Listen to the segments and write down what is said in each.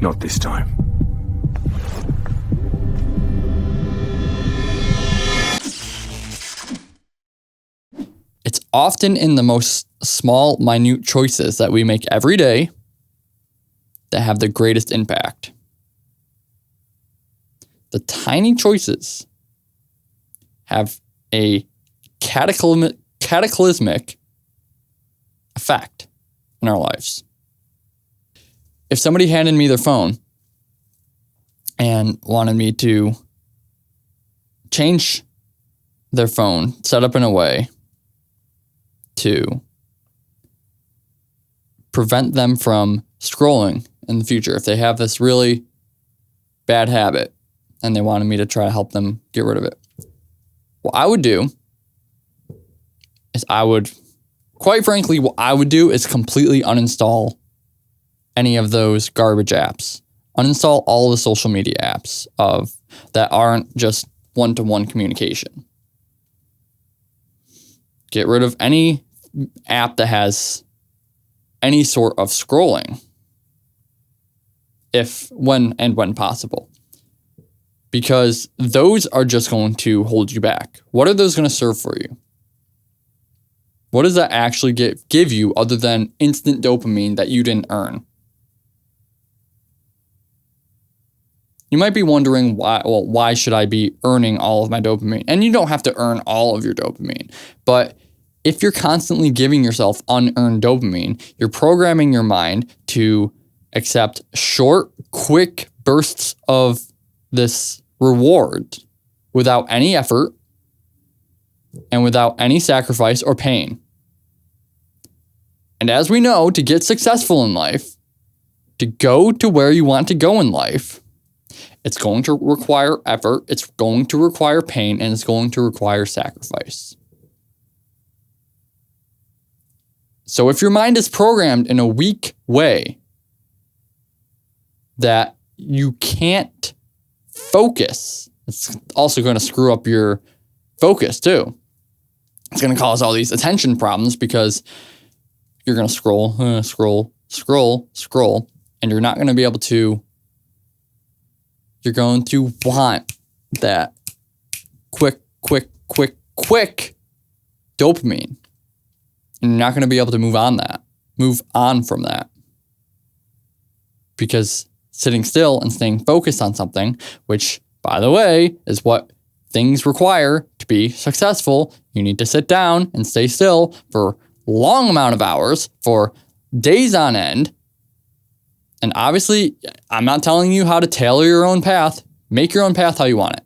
Not this time. It's often in the most small, minute choices that we make every day that have the greatest impact. The tiny choices have a cataclysmic effect in our lives. If somebody handed me their phone and wanted me to change their phone, set up in a way to prevent them from scrolling in the future, if they have this really bad habit and they wanted me to try to help them get rid of it, what I would do is quite frankly, what I would do is completely uninstall any of those garbage apps. Uninstall all the social media apps that aren't just one-to-one communication. Get rid of any app that has any sort of scrolling, when possible. Because those are just going to hold you back. What are those going to serve for you? What does that actually give you other than instant dopamine that you didn't earn? You might be wondering why should I be earning all of my dopamine? And you don't have to earn all of your dopamine. But if you're constantly giving yourself unearned dopamine, you're programming your mind to accept short, quick bursts of this reward without any effort and without any sacrifice or pain. And as we know, to get successful in life, to go to where you want to go in life, it's going to require effort, it's going to require pain, and it's going to require sacrifice. So if your mind is programmed in a weak way that you can't focus, it's also going to screw up your focus too. It's going to cause all these attention problems because you're going to scroll, and you're not going to be able to. You're going to want that quick dopamine. And you're not going to be able to move on from that. Because sitting still and staying focused on something, which, by the way, is what things require to be successful, you need to sit down and stay still for a long amount of hours, for days on end. And obviously, I'm not telling you how to tailor your own path. Make your own path how you want it.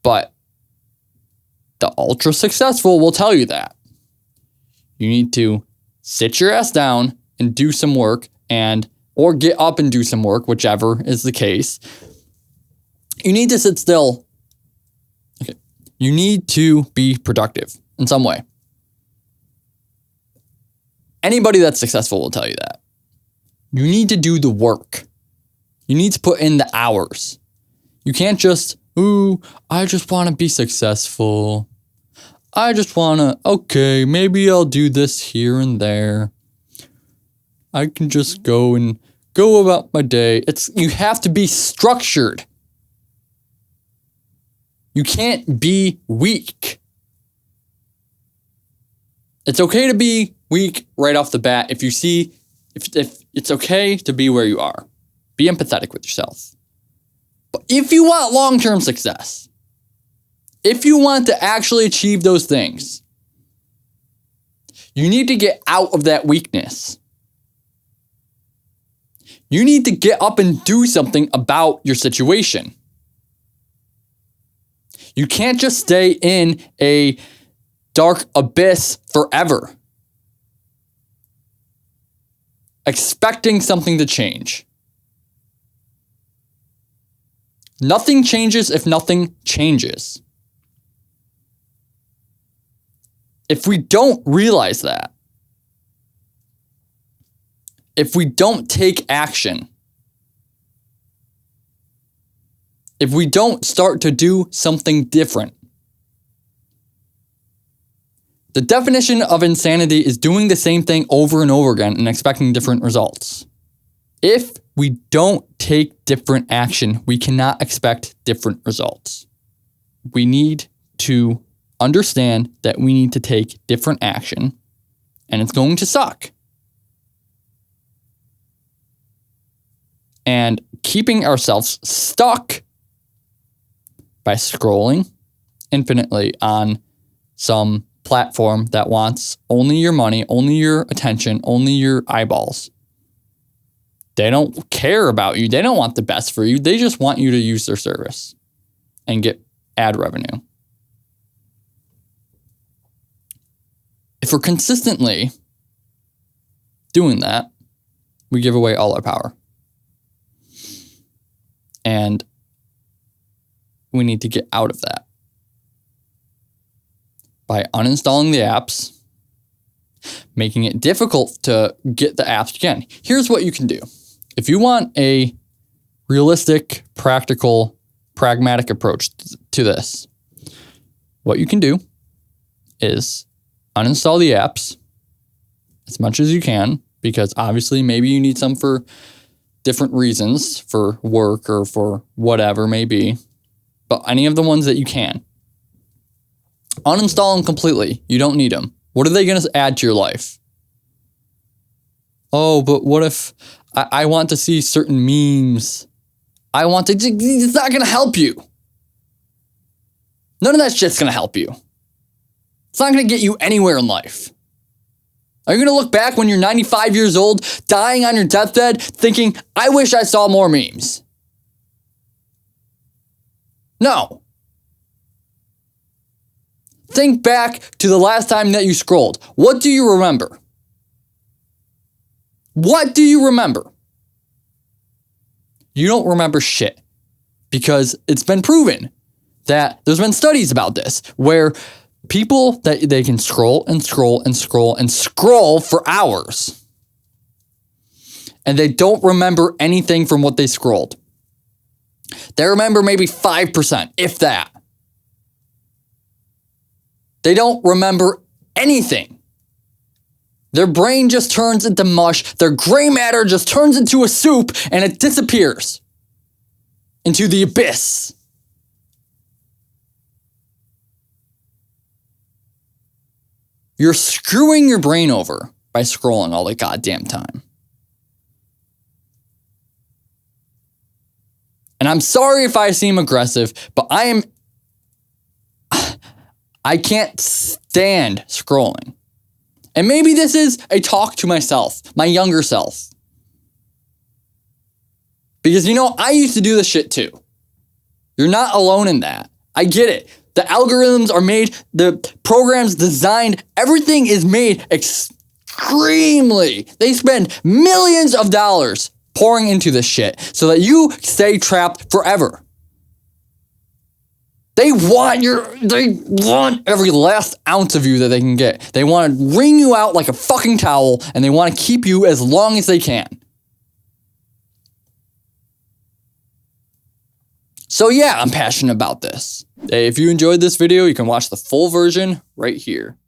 But the ultra successful will tell you that. You need to sit your ass down and do some work or get up and do some work, whichever is the case. You need to sit still. Okay. You need to be productive in some way. Anybody that's successful will tell you that. You need to do the work. You need to put in the hours. You can't just, I just want to be successful. I just want to, maybe I'll do this here and there. I can just go about my day. You have to be structured. You can't be weak. It's okay to be weak right off the bat if you see, if it's okay to be where you are. Be empathetic with yourself. But if you want long-term success, if you want to actually achieve those things, you need to get out of that weakness. You need to get up and do something about your situation. You can't just stay in a dark abyss forever, expecting something to change. Nothing changes if nothing changes. If we don't realize that, if we don't take action, if we don't start to do something different, The definition of insanity is doing the same thing over and over again and expecting different results. If we don't take different action, we cannot expect different results. We need to understand that we need to take different action, and it's going to suck. And keeping ourselves stuck by scrolling infinitely on some platform that wants only your money, only your attention, only your eyeballs. They don't care about you. They don't want the best for you. They just want you to use their service and get ad revenue. If we're consistently doing that, we give away all our power. And we need to get out of that by uninstalling the apps, making it difficult to get the apps again. Here's what you can do. If you want a realistic, practical, pragmatic approach to this, what you can do is uninstall the apps as much as you can, because obviously maybe you need some for different reasons, for work or for whatever may be, but any of the ones that you can. Uninstall them completely. You don't need them. What are they going to add to your life? Oh, but what if I want to see certain memes? It's not going to help you. None of that shit's going to help you. It's not going to get you anywhere in life. Are you going to look back when you're 95 years old, dying on your deathbed, thinking, I wish I saw more memes? No. Think back to the last time that you scrolled. What do you remember? What do you remember? You don't remember shit, because it's been proven that there's been studies about this where people that they can scroll and scroll and scroll and scroll for hours, and they don't remember anything from what they scrolled. They remember maybe 5%, if that. They don't remember anything. Their brain just turns into mush. Their gray matter just turns into a soup, and it disappears into the abyss. You're screwing your brain over by scrolling all the goddamn time. And I'm sorry if I seem aggressive, but I can't stand scrolling. And maybe this is a talk to myself, my younger self. Because, I used to do this shit too. You're not alone in that. I get it. The algorithms are made, the program's designed, everything is made extremely. They spend millions of dollars pouring into this shit so that you stay trapped forever. They want every last ounce of you that they can get. They want to wring you out like a fucking towel, and they want to keep you as long as they can. So yeah, I'm passionate about this. If you enjoyed this video, you can watch the full version right here.